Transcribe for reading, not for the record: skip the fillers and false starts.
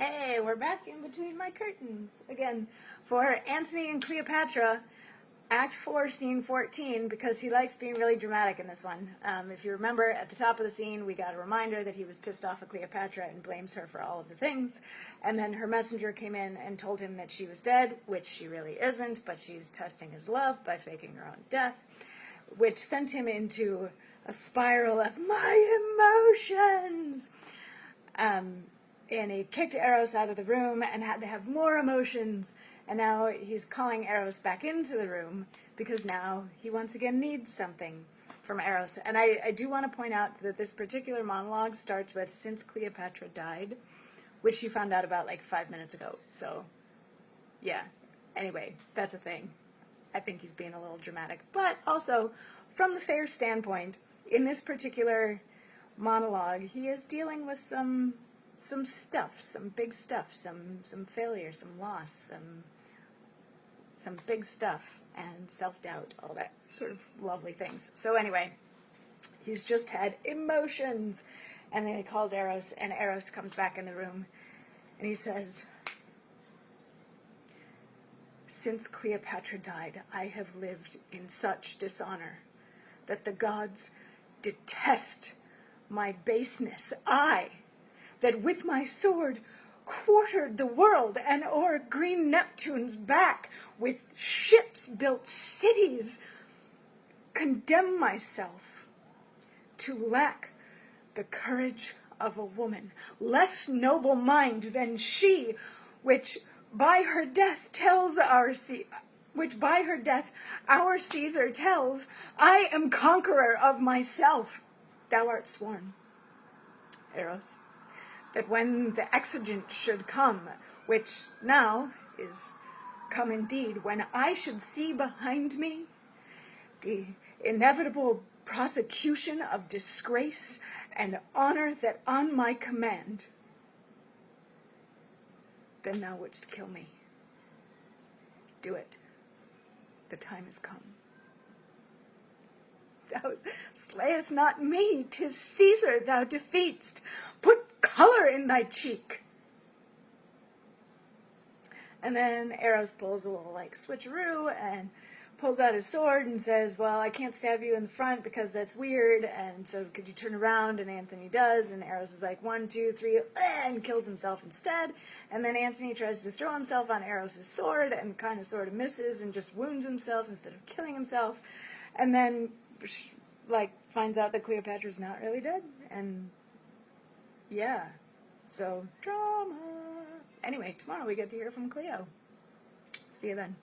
Hey, we're back in between my curtains again for Antony and Cleopatra, Act 4, Scene 14, because he likes being really dramatic in this one. If you remember, at the top of the scene, we got a reminder that he was pissed off at Cleopatra and blames her for all of the things, and then her messenger came in and told him that she was dead, which she really isn't, but she's testing his love by faking her own death, which sent him into a spiral of my emotions. And he kicked Eros out of the room and had to have more emotions. And now he's calling Eros back into the room because now he once again needs something from Eros. And I do want to point out that this particular monologue starts with, "Since Cleopatra died," which she found out about like 5 minutes ago. So, yeah. Anyway, that's a thing. I think he's being a little dramatic. But also, from the fair standpoint, in this particular monologue, he is dealing with some stuff, some big stuff, some failure, some loss, some big stuff, and self-doubt, all that sort of lovely things. So anyway, he's just had emotions, and then he calls Eros, and Eros comes back in the room, and he says, "Since Cleopatra died, I have lived in such dishonor that the gods detest my baseness. That with my sword quartered the world, and o'er green Neptune's back with ships built cities, condemn myself to lack the courage of a woman, less noble mind than she, which by her death our Caesar tells, I am conqueror of myself. Thou art sworn, Eros, that when the exigent should come, which now is come indeed, when I should see behind me the inevitable prosecution of disgrace and honor that on my command, then thou wouldst kill me. Do it. The time is come. Thou slayest not me, 'tis Caesar thou defeatst. Put color in thy cheek." And then Eros pulls a little like switcheroo and pulls out his sword and says, "Well, I can't stab you in the front because that's weird, and so could you turn around?" And Antony does, and Eros is like, 1, 2, 3, and kills himself instead. And then Antony tries to throw himself on Eros' sword and kind of sort of misses and just wounds himself instead of killing himself. And then like finds out that Cleopatra's not really dead, and yeah, so drama. Anyway, tomorrow we get to hear from Cleo. See you then.